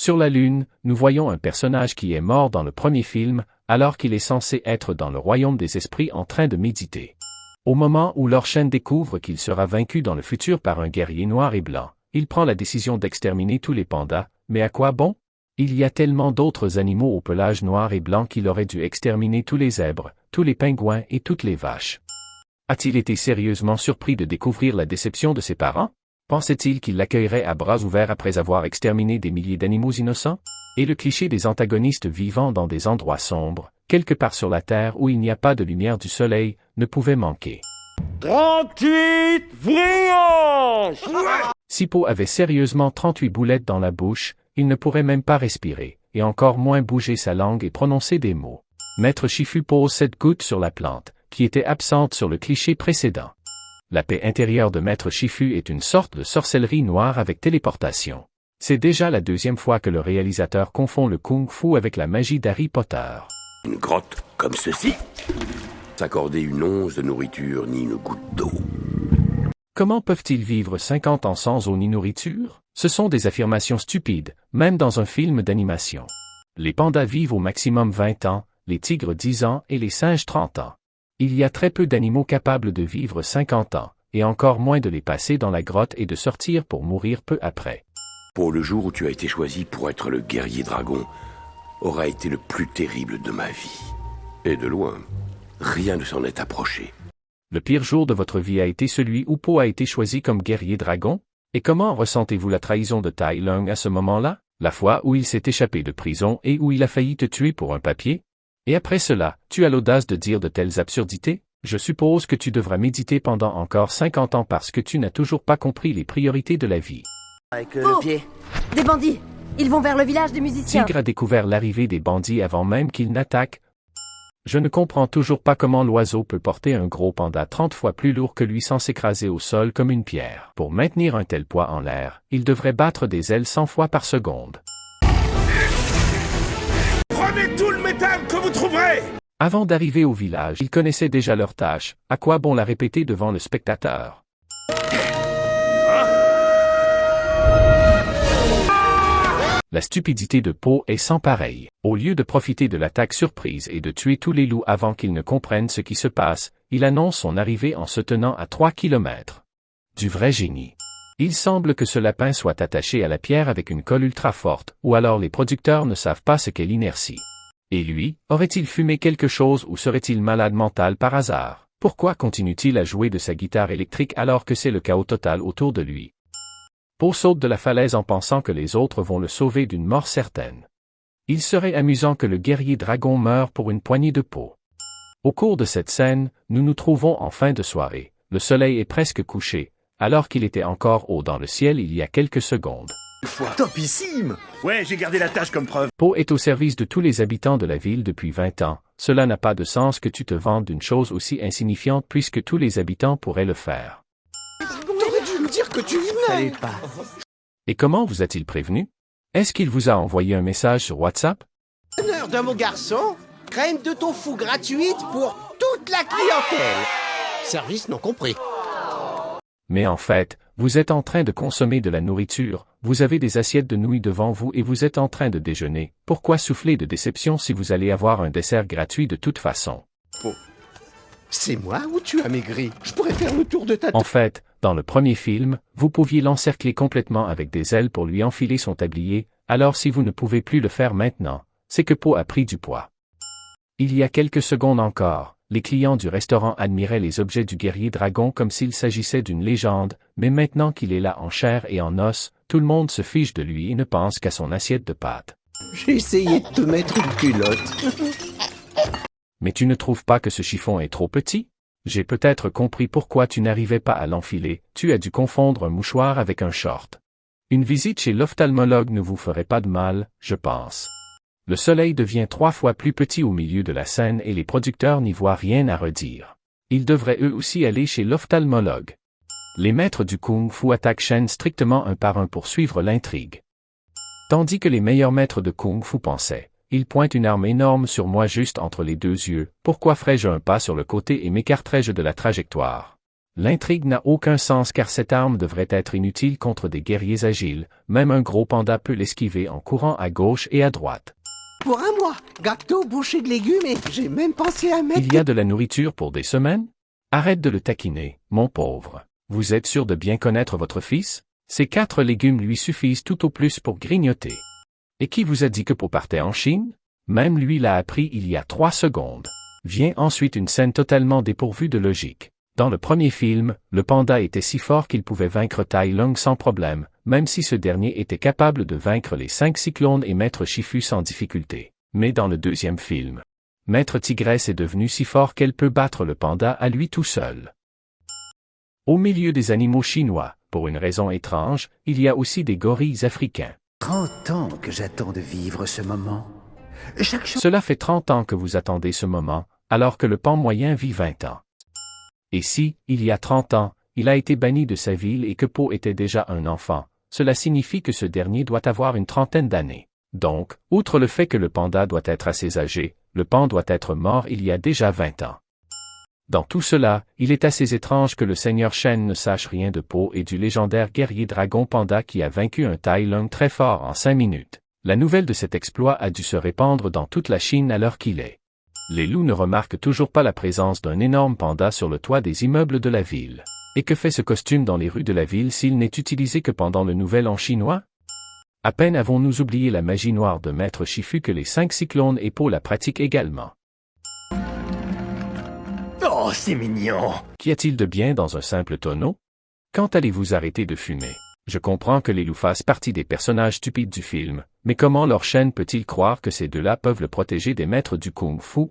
Sur la Lune, nous voyons un personnage qui est mort dans le premier film, alors qu'il est censé être dans le royaume des esprits en train de méditer. Au moment où Lord Shen découvre qu'il sera vaincu dans le futur par un guerrier noir et blanc, il prend la décision d'exterminer tous les pandas, mais à quoi bon? Il y a tellement d'autres animaux au pelage noir et blanc qu'il aurait dû exterminer tous les zèbres, tous les pingouins et toutes les vaches. A-t-il été sérieusement surpris de découvrir la déception de ses parents? Pensait-il qu'il l'accueillerait à bras ouverts après avoir exterminé des milliers d'animaux innocents? Et le cliché des antagonistes vivant dans des endroits sombres, quelque part sur la Terre où il n'y a pas de lumière du soleil, ne pouvait manquer. 38 brioches! Si Po avait sérieusement 38 boulettes dans la bouche, il ne pourrait même pas respirer, et encore moins bouger sa langue et prononcer des mots. Maître Shifu pose 7 gouttes sur la plante, qui était absente sur le cliché précédent. La paix intérieure de Maître Shifu est une sorte de sorcellerie noire avec téléportation. C'est déjà la deuxième fois que le réalisateur confond le kung-fu avec la magie d'Harry Potter. Une grotte comme ceci. S'accorder une once de nourriture ni une goutte d'eau. Comment peuvent-ils vivre 50 ans sans eau ni nourriture? Ce sont des affirmations stupides, même dans un film d'animation. Les pandas vivent au maximum 20 ans, les tigres 10 ans et les singes 30 ans. Il y a très peu d'animaux capables de vivre 50 ans, et encore moins de les passer dans la grotte et de sortir pour mourir peu après. Pour le jour où tu as été choisi pour être le guerrier dragon, aura été le plus terrible de ma vie. Et de loin, rien ne s'en est approché. Le pire jour de votre vie a été celui où Po a été choisi comme guerrier dragon? Et comment ressentez-vous la trahison de Tai Lung à ce moment-là? La fois où il s'est échappé de prison et où il a failli te tuer pour un papier? Et après cela, tu as l'audace de dire de telles absurdités? Je suppose que tu devras méditer pendant encore 50 ans parce que tu n'as toujours pas compris les priorités de la vie. Avec le pied. Des bandits! Ils vont vers le village des musiciens. Tigre a découvert l'arrivée des bandits avant même qu'ils n'attaquent. Je ne comprends toujours pas comment l'oiseau peut porter un gros panda 30 fois plus lourd que lui sans s'écraser au sol comme une pierre. Pour maintenir un tel poids en l'air, il devrait battre des ailes 100 fois par seconde. Prenez tout le métal que vous trouverez! Avant d'arriver au village, ils connaissaient déjà leur tâche. À quoi bon la répéter devant le spectateur? La stupidité de Po est sans pareil. Au lieu de profiter de l'attaque surprise et de tuer tous les loups avant qu'ils ne comprennent ce qui se passe, il annonce son arrivée en se tenant à 3 kilomètres. Du vrai génie. Il semble que ce lapin soit attaché à la pierre avec une colle ultra forte, ou alors les producteurs ne savent pas ce qu'est l'inertie. Et lui, aurait-il fumé quelque chose ou serait-il malade mental par hasard? Pourquoi continue-t-il à jouer de sa guitare électrique alors que c'est le chaos total autour de lui? Po saute de la falaise en pensant que les autres vont le sauver d'une mort certaine. Il serait amusant que le guerrier dragon meure pour une poignée de peau. Au cours de cette scène, nous nous trouvons en fin de soirée. Le soleil est presque couché, alors qu'il était encore haut dans le ciel il y a quelques secondes. Topissime! Ouais, j'ai gardé la tâche comme preuve. Po est au service de tous les habitants de la ville depuis 20 ans. Cela n'a pas de sens que tu te vantes d'une chose aussi insignifiante puisque tous les habitants pourraient le faire. T'aurais dû me dire que tu venais! Pas. Et comment vous a-t-il prévenu? Est-ce qu'il vous a envoyé un message sur WhatsApp? Honneur de mon garçon, crème de tofu gratuite pour toute la clientèle. Service non compris. Mais en fait, vous êtes en train de consommer de la nourriture, vous avez des assiettes de nouilles devant vous et vous êtes en train de déjeuner. Pourquoi souffler de déception si vous allez avoir un dessert gratuit de toute façon? Oh. C'est moi ou tu as maigri? Je pourrais faire le tour de ta tête. En fait, dans le premier film, vous pouviez l'encercler complètement avec des ailes pour lui enfiler son tablier, alors si vous ne pouvez plus le faire maintenant, c'est que Po a pris du poids. Il y a quelques secondes encore, les clients du restaurant admiraient les objets du guerrier dragon comme s'il s'agissait d'une légende, mais maintenant qu'il est là en chair et en os, tout le monde se fiche de lui et ne pense qu'à son assiette de pâtes. J'ai essayé de te mettre une culotte. Mais tu ne trouves pas que ce chiffon est trop petit? J'ai peut-être compris pourquoi tu n'arrivais pas à l'enfiler, tu as dû confondre un mouchoir avec un short. Une visite chez l'ophtalmologue ne vous ferait pas de mal, je pense. Le soleil devient 3 fois plus petit au milieu de la scène et les producteurs n'y voient rien à redire. Ils devraient eux aussi aller chez l'ophtalmologue. Les maîtres du kung-fu attaquent Shen strictement un par un pour suivre l'intrigue. Tandis que les meilleurs maîtres de kung-fu pensaient, il pointe une arme énorme sur moi juste entre les deux yeux, pourquoi ferais-je un pas sur le côté et m'écarterais-je de la trajectoire? L'intrigue n'a aucun sens car cette arme devrait être inutile contre des guerriers agiles, même un gros panda peut l'esquiver en courant à gauche et à droite. Pour un mois, gâteau bouché de légumes et j'ai même pensé à mettre... Il y a de la nourriture pour des semaines? Arrête de le taquiner, mon pauvre. Vous êtes sûr de bien connaître votre fils? Ces 4 légumes lui suffisent tout au plus pour grignoter. Et qui vous a dit que Po partait en Chine? Même lui l'a appris il y a 3 secondes. Vient ensuite une scène totalement dépourvue de logique. Dans le premier film, le panda était si fort qu'il pouvait vaincre Tai Lung sans problème, même si ce dernier était capable de vaincre les 5 cyclones et Maître Shifu sans difficulté. Mais dans le deuxième film, Maître Tigresse est devenue si fort qu'elle peut battre le panda à lui tout seul. Au milieu des animaux chinois, pour une raison étrange, il y a aussi des gorilles africains. 30 ans que j'attends de vivre ce moment. Cela fait 30 ans que vous attendez ce moment, alors que le pan moyen vit 20 ans. Et si, il y a 30 ans, il a été banni de sa ville et que Po était déjà un enfant, cela signifie que ce dernier doit avoir une trentaine d'années. Donc, outre le fait que le panda doit être assez âgé, le pan doit être mort il y a déjà 20 ans. Dans tout cela, il est assez étrange que le seigneur Shen ne sache rien de Po et du légendaire guerrier dragon panda qui a vaincu un Tai Lung très fort en 5 minutes. La nouvelle de cet exploit a dû se répandre dans toute la Chine à l'heure qu'il est. Les loups ne remarquent toujours pas la présence d'un énorme panda sur le toit des immeubles de la ville. Et que fait ce costume dans les rues de la ville s'il n'est utilisé que pendant le Nouvel An chinois? À peine avons-nous oublié la magie noire de Maître Shifu que les 5 cyclones et Po la pratiquent également. Oh, c'est mignon! Qu'y a-t-il de bien dans un simple tonneau? Quand allez-vous arrêter de fumer? Je comprends que les loups fassent partie des personnages stupides du film, mais comment leur chaîne peut-il croire que ces deux-là peuvent le protéger des maîtres du kung-fu?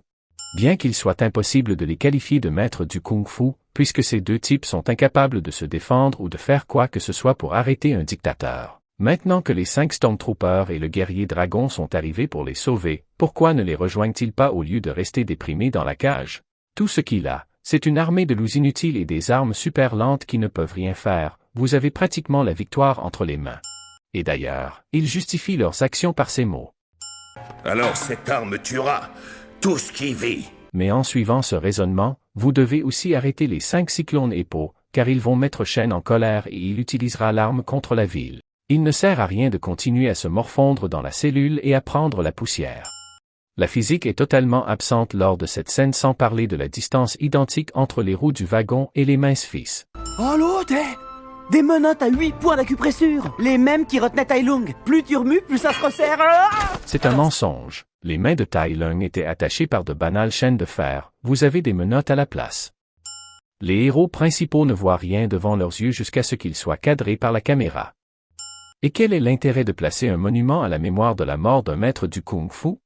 Bien qu'il soit impossible de les qualifier de maîtres du kung-fu, puisque ces deux types sont incapables de se défendre ou de faire quoi que ce soit pour arrêter un dictateur. Maintenant que les 5 Stormtroopers et le guerrier dragon sont arrivés pour les sauver, pourquoi ne les rejoignent-ils pas au lieu de rester déprimés dans la cage? Tout ce qu'il a, c'est une armée de loups inutiles et des armes super lentes qui ne peuvent rien faire. Vous avez pratiquement la victoire entre les mains. Et d'ailleurs, ils justifient leurs actions par ces mots. Alors cette arme tuera tout ce qui vit. Mais en suivant ce raisonnement, vous devez aussi arrêter les 5 cyclones et Po, car ils vont mettre Shen en colère et il utilisera l'arme contre la ville. Il ne sert à rien de continuer à se morfondre dans la cellule et à prendre la poussière. La physique est totalement absente lors de cette scène sans parler de la distance identique entre les roues du wagon et les minces fils. Oh l'autre, des menottes à 8 points d'acupressure, les mêmes qui retenaient Tai Lung. Plus tu remues, plus ça se resserre. C'est un mensonge. Les mains de Tai Lung étaient attachées par de banales chaînes de fer, vous avez des menottes à la place. Les héros principaux ne voient rien devant leurs yeux jusqu'à ce qu'ils soient cadrés par la caméra. Et quel est l'intérêt de placer un monument à la mémoire de la mort d'un maître du kung-fu?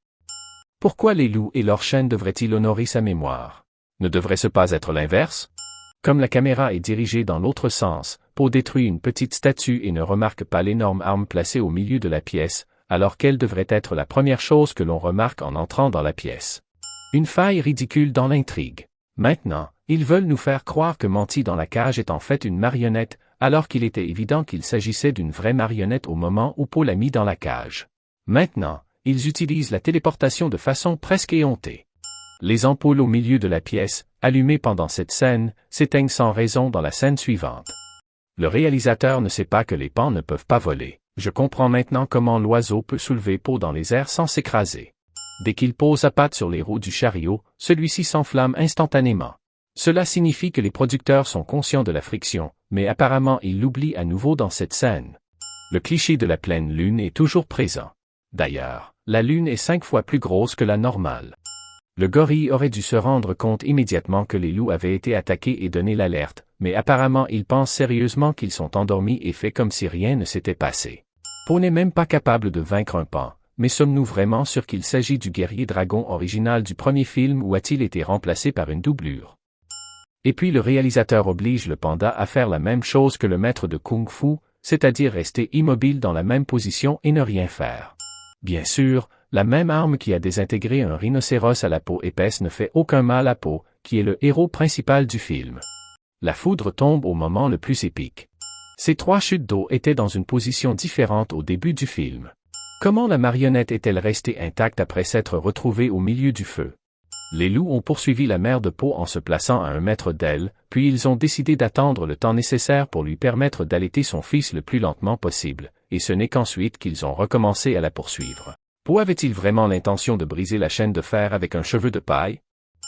Pourquoi les loups et leurs chaînes devraient-ils honorer sa mémoire? Ne devrait-ce pas être l'inverse? Comme la caméra est dirigée dans l'autre sens, Po détruit une petite statue et ne remarque pas l'énorme arme placée au milieu de la pièce, alors qu'elle devrait être la première chose que l'on remarque en entrant dans la pièce. Une faille ridicule dans l'intrigue. Maintenant, ils veulent nous faire croire que Menti dans la cage est en fait une marionnette, alors qu'il était évident qu'il s'agissait d'une vraie marionnette au moment où Po l'a mis dans la cage. Maintenant, ils utilisent la téléportation de façon presque éhontée. Les ampoules au milieu de la pièce, allumées pendant cette scène, s'éteignent sans raison dans la scène suivante. Le réalisateur ne sait pas que les pans ne peuvent pas voler. Je comprends maintenant comment l'oiseau peut soulever Po dans les airs sans s'écraser. Dès qu'il pose à pattes sur les roues du chariot, celui-ci s'enflamme instantanément. Cela signifie que les producteurs sont conscients de la friction, mais apparemment ils l'oublient à nouveau dans cette scène. Le cliché de la pleine lune est toujours présent. D'ailleurs, la lune est 5 fois plus grosse que la normale. Le gorille aurait dû se rendre compte immédiatement que les loups avaient été attaqués et donner l'alerte, mais apparemment il pense sérieusement qu'ils sont endormis et fait comme si rien ne s'était passé. Po n'est même pas capable de vaincre un pan, mais sommes-nous vraiment sûrs qu'il s'agit du guerrier dragon original du premier film ou a-t-il été remplacé par une doublure? Et puis le réalisateur oblige le panda à faire la même chose que le maître de kung-fu, c'est-à-dire rester immobile dans la même position et ne rien faire. Bien sûr, la même arme qui a désintégré un rhinocéros à la peau épaisse ne fait aucun mal à Po, qui est le héros principal du film. La foudre tombe au moment le plus épique. Ces 3 chutes d'eau étaient dans une position différente au début du film. Comment la marionnette est-elle restée intacte après s'être retrouvée au milieu du feu? Les loups ont poursuivi la mère de Poe en se plaçant à 1 mètre d'elle, puis ils ont décidé d'attendre le temps nécessaire pour lui permettre d'allaiter son fils le plus lentement possible, et ce n'est qu'ensuite qu'ils ont recommencé à la poursuivre. Poe avait-il vraiment l'intention de briser la chaîne de fer avec un cheveu de paille?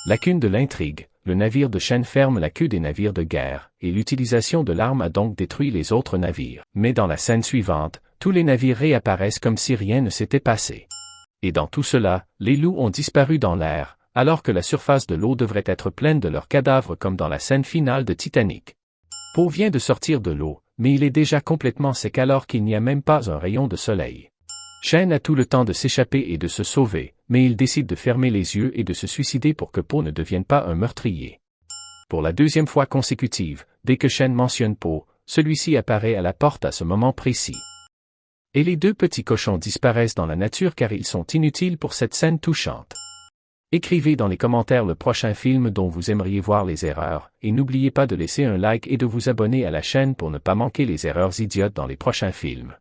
Lacune de l'intrigue, le navire de chaîne ferme la queue des navires de guerre, et l'utilisation de l'arme a donc détruit les autres navires. Mais dans la scène suivante, tous les navires réapparaissent comme si rien ne s'était passé. Et dans tout cela, les loups ont disparu dans l'air, alors que la surface de l'eau devrait être pleine de leurs cadavres comme dans la scène finale de Titanic. Poe vient de sortir de l'eau, mais il est déjà complètement sec alors qu'il n'y a même pas un rayon de soleil. Shane a tout le temps de s'échapper et de se sauver, mais il décide de fermer les yeux et de se suicider pour que Poe ne devienne pas un meurtrier. Pour la 2e fois consécutive, dès que Shane mentionne Poe, celui-ci apparaît à la porte à ce moment précis. Et les 2 petits cochons disparaissent dans la nature car ils sont inutiles pour cette scène touchante. Écrivez dans les commentaires le prochain film dont vous aimeriez voir les erreurs, et n'oubliez pas de laisser un like et de vous abonner à la chaîne pour ne pas manquer les erreurs idiotes dans les prochains films.